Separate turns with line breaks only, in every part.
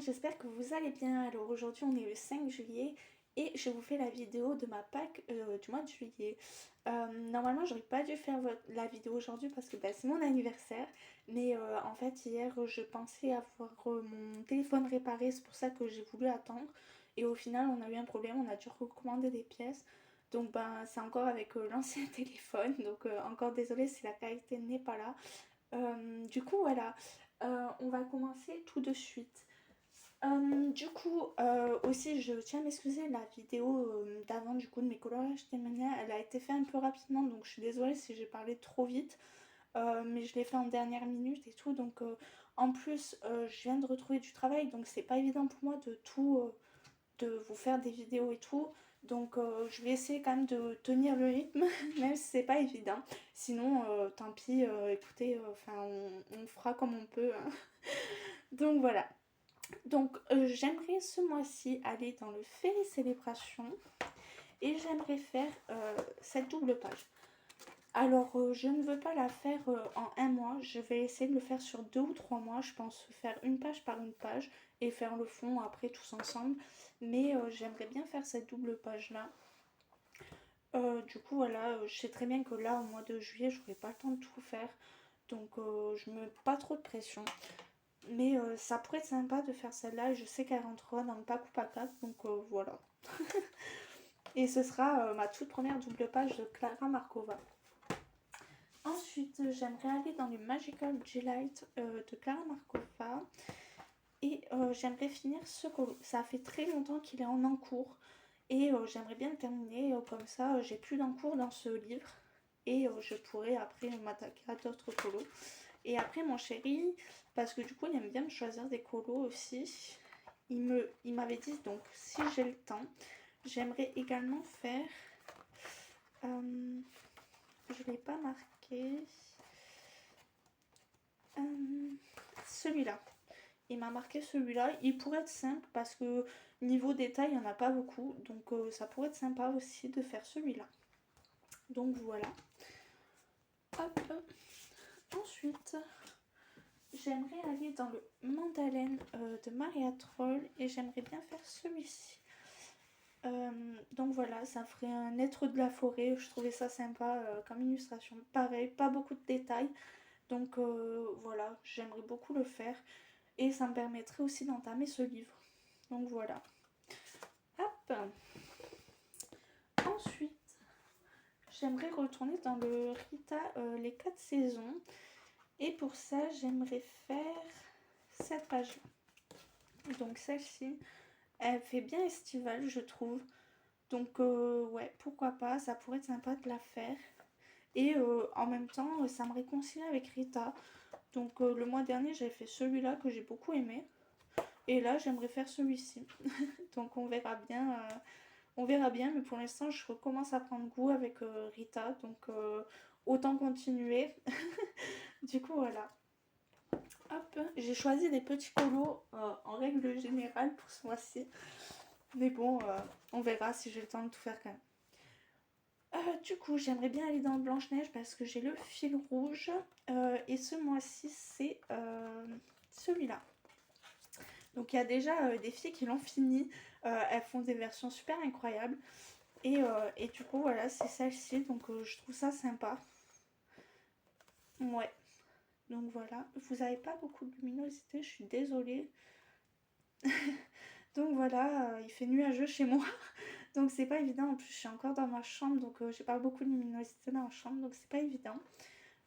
j'espère que vous allez bien. Alors aujourd'hui on est le 5 juillet et je vous fais la vidéo de ma Pâques du mois de juillet. Normalement j'aurais pas dû faire la vidéo aujourd'hui parce que c'est mon anniversaire. Mais en fait hier je pensais avoir mon téléphone réparé, c'est pour ça que j'ai voulu attendre. Et au final on a eu un problème, on a dû recommander des pièces. Donc c'est encore avec l'ancien téléphone. Donc encore désolée si la qualité n'est pas là. Du coup voilà, on va commencer tout de suite. Aussi je tiens à m'excuser, la vidéo d'avant du coup de mes coloriages témoignages, elle a été faite un peu rapidement, donc je suis désolée si j'ai parlé trop vite. Mais je l'ai fait en dernière minute et tout, donc en plus je viens de retrouver du travail, donc c'est pas évident pour moi de tout de vous faire des vidéos et tout. Donc je vais essayer quand même de tenir le rythme, même si c'est pas évident. Sinon, tant pis, écoutez, on fera comme on peut, hein. Donc voilà. Donc j'aimerais ce mois-ci aller dans le Fairy Célébration et j'aimerais faire cette double page. Alors je ne veux pas la faire en un mois, je vais essayer de le faire sur 2 ou 3 mois. Je pense faire une page par une page et faire le fond après tous ensemble. Mais j'aimerais bien faire cette double page là. Du coup voilà, je sais très bien que là au mois de juillet j'aurai pas le temps de tout faire. Donc je me mets pas trop de pression. Mais ça pourrait être sympa de faire celle-là. Je sais qu'elle rentrera dans le pack ou pas 4. Donc voilà. Et ce sera ma toute première double page de Clara Markova. Ensuite, j'aimerais aller dans le Magical Delight de Clara Markova. Et j'aimerais finir ce colo. Ça fait très longtemps qu'il est en encours. Et j'aimerais bien le terminer. Comme ça, j'ai plus d'encours dans ce livre. Et je pourrais après m'attaquer à d'autres colos. Et après, mon chéri, parce que du coup, il aime bien me choisir des colos aussi. Il m'avait dit, donc, si j'ai le temps, j'aimerais également faire... je ne l'ai pas marqué. Celui-là. Il m'a marqué celui-là. Il pourrait être simple parce que niveau détail, il n'y en a pas beaucoup. Donc, ça pourrait être sympa aussi de faire celui-là. Donc, voilà. Hop. Ensuite... j'aimerais aller dans le Mandalène de Maria Troll et j'aimerais bien faire celui-ci. Donc voilà, ça ferait un être de la forêt. Je trouvais ça sympa comme illustration. Pareil, pas beaucoup de détails. Donc voilà, j'aimerais beaucoup le faire. Et ça me permettrait aussi d'entamer ce livre. Donc voilà. Hop. Ensuite, j'aimerais retourner dans le Rita les 4 saisons. Et pour ça, j'aimerais faire cette page-là. Donc celle-ci, elle fait bien estivale, je trouve. Donc ouais, pourquoi pas, ça pourrait être sympa de la faire. Et en même temps, ça me réconcilie avec Rita. Donc le mois dernier, j'avais fait celui-là que j'ai beaucoup aimé. Et là, j'aimerais faire celui-ci. Donc on verra bien. On verra bien, mais pour l'instant, je recommence à prendre goût avec Rita. Donc autant continuer. Du coup, voilà. Hop, j'ai choisi des petits colos en règle générale pour ce mois-ci. Mais bon, on verra si j'ai le temps de tout faire quand même. Du coup, j'aimerais bien aller dans Blanche-Neige parce que j'ai le fil rouge. Et ce mois-ci, c'est celui-là. Donc, il y a déjà des filles qui l'ont fini. Elles font des versions super incroyables. Et du coup, voilà, c'est celle-ci. Donc, je trouve ça sympa. Ouais. Donc, voilà. Vous n'avez pas beaucoup de luminosité, je suis désolée. Donc voilà, il fait nuageux chez moi. Donc c'est pas évident. En plus, je suis encore dans ma chambre. Donc j'ai pas beaucoup de luminosité dans la chambre. Donc c'est pas évident.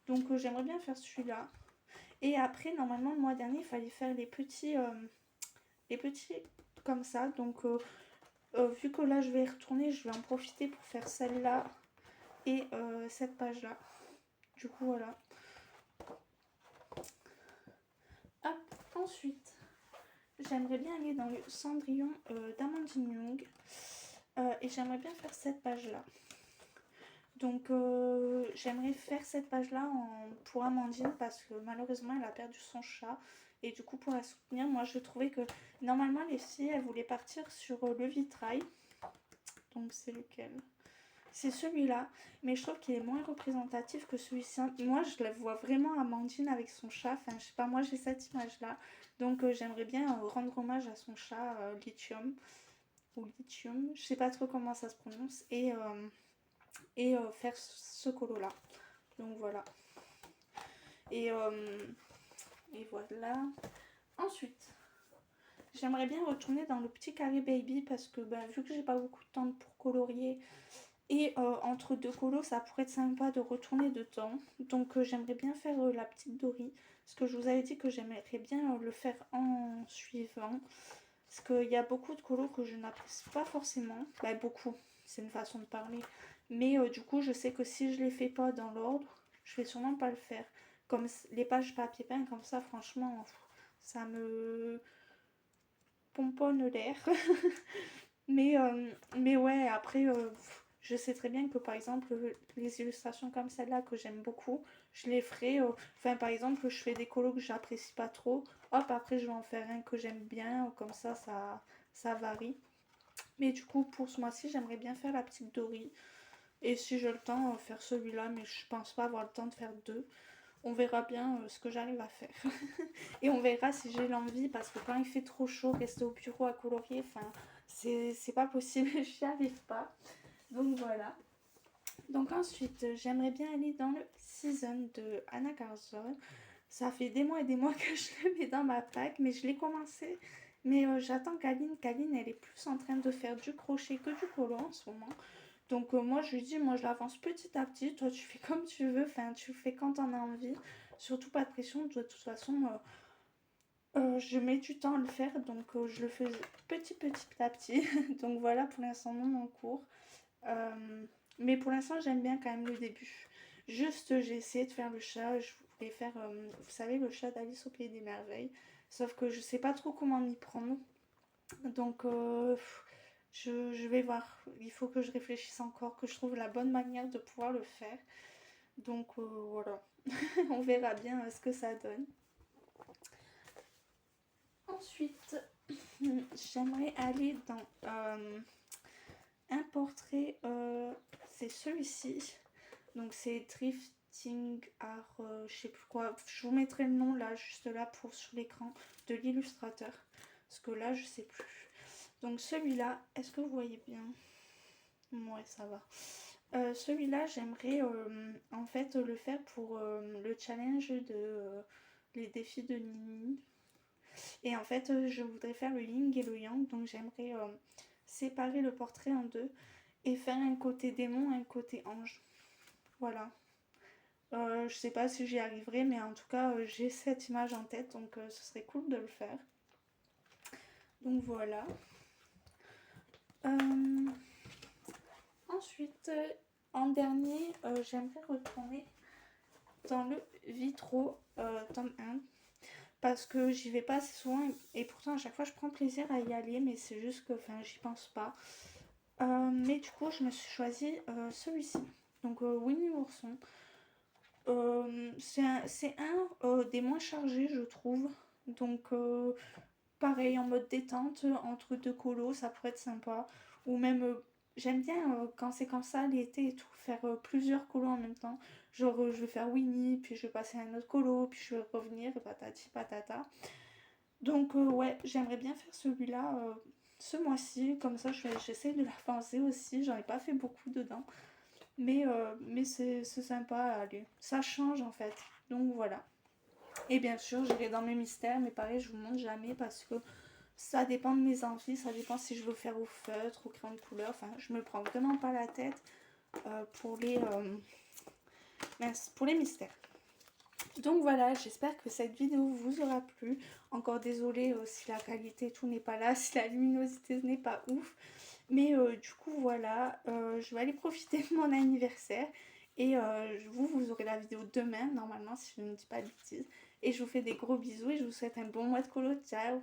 Donc j'aimerais bien faire celui-là. Et après, normalement, le mois dernier, il fallait faire les petits comme ça. Donc vu que là, je vais y retourner, je vais en profiter pour faire celle-là et cette page-là. Du coup, voilà. Hop, ensuite, j'aimerais bien aller dans le Cendrillon d'Amandine Young. Et j'aimerais bien faire cette page-là. Donc j'aimerais faire cette page-là pour Amandine parce que malheureusement elle a perdu son chat. Et du coup pour la soutenir, moi je trouvais que normalement les filles elles voulaient partir sur le vitrail. Donc c'est lequel? c'est celui-là, mais je trouve qu'il est moins représentatif que celui-ci. Moi, je la vois vraiment Amandine avec son chat. Enfin, je sais pas, moi j'ai cette image-là. Donc, j'aimerais bien rendre hommage à son chat Lithium, ou Lithium, je sais pas trop comment ça se prononce, et faire ce colo-là. Donc, voilà. Et, euh, et voilà. Ensuite, j'aimerais bien retourner dans le petit carré baby parce que bah, vu que j'ai pas beaucoup de temps pour colorier et entre deux colos, ça pourrait être sympa de retourner dedans. Donc j'aimerais bien faire la petite Dory. Parce que je vous avais dit que j'aimerais bien le faire en suivant. Parce qu'il y a beaucoup de colos que je n'apprécie pas forcément. Bah beaucoup, c'est une façon de parler. Mais du coup, je sais que si je les fais pas dans l'ordre, je vais sûrement pas le faire. Comme les pages papier peint, comme ça, franchement, ça me pomponne l'air. Mais ouais, après, je sais très bien que par exemple, les illustrations comme celle-là que j'aime beaucoup, je les ferai. Enfin, par exemple, je fais des colos que j'apprécie pas trop. Hop, après, je vais en faire un que j'aime bien. Comme ça varie. Mais du coup, pour ce mois-ci, j'aimerais bien faire la petite Dory. Et si j'ai le temps, faire celui-là. Mais je pense pas avoir le temps de faire deux. On verra bien ce que j'arrive à faire. Et on verra si j'ai l'envie, parce que quand il fait trop chaud, rester au bureau à colorier, enfin, c'est pas possible, j'y arrive pas. Donc voilà. Donc ensuite, j'aimerais bien aller dans le Season de Anna Carson. Ça fait des mois et des mois que je le mets dans ma pack, mais je l'ai commencé. Mais j'attends Kaline. Kaline, elle est plus en train de faire du crochet que du colo en ce moment. Donc moi je lui dis, moi je l'avance petit à petit, toi tu fais comme tu veux, enfin tu fais quand t'en as envie, surtout pas de pression, de toute façon je mets du temps à le faire, donc je le fais petit à petit, donc voilà pour l'instant mon cours. Mais pour l'instant j'aime bien quand même le début. Juste j'ai essayé de faire le chat, je voulais faire, vous savez, le chat d'Alice au Pays des Merveilles, sauf que je sais pas trop comment m'y prendre, donc je vais voir. Il faut que je réfléchisse encore, que je trouve la bonne manière de pouvoir le faire. Donc voilà, on verra bien ce que ça donne. Ensuite, j'aimerais aller dans un portrait, c'est celui-ci. Donc c'est Drifting Art, je sais plus quoi. Je vous mettrai le nom là, juste là pour sur l'écran de l'illustrateur. Parce que là, je sais plus. Donc celui-là, est-ce que vous voyez bien? Ouais, ça va. Celui-là, j'aimerais en fait le faire pour le challenge de les défis de Nini. Et en fait, je voudrais faire le yin et le yang, donc j'aimerais séparer le portrait en deux et faire un côté démon et un côté ange. Voilà. Je sais pas si j'y arriverai, mais en tout cas, j'ai cette image en tête, donc ce serait cool de le faire. Donc voilà. Ensuite, en dernier, j'aimerais retourner dans le Vitro tome 1 parce que j'y vais pas assez souvent et pourtant à chaque fois je prends plaisir à y aller, mais c'est juste que j'y pense pas. Mais du coup, je me suis choisi celui-ci. Donc Winnie l'ourson. C'est un des moins chargés, je trouve. Donc pareil, en mode détente, entre deux colos, ça pourrait être sympa. Ou même, j'aime bien quand c'est comme ça, l'été et tout, faire plusieurs colos en même temps. Genre, je vais faire Winnie, puis je vais passer à un autre colo, puis je vais revenir, patati patata. Donc, ouais, j'aimerais bien faire celui-là ce mois-ci. Comme ça, j'essaie de l'avancer aussi. J'en ai pas fait beaucoup dedans. Mais c'est sympa à aller. Ça change en fait. Donc, voilà. Et bien sûr, j'irai dans mes mystères, mais pareil, je vous montre jamais parce que ça dépend de mes envies, ça dépend si je veux faire au feutre, au crayon de couleur. Enfin, je me prends vraiment pas la tête pour pour les mystères. Donc voilà, j'espère que cette vidéo vous aura plu. Encore désolée si la qualité et tout n'est pas là, si la luminosité n'est pas ouf. Mais du coup voilà, je vais aller profiter de mon anniversaire. Et vous aurez la vidéo demain, normalement, si je ne dis pas de bêtises. Et je vous fais des gros bisous et je vous souhaite un bon mois de colo. Ciao!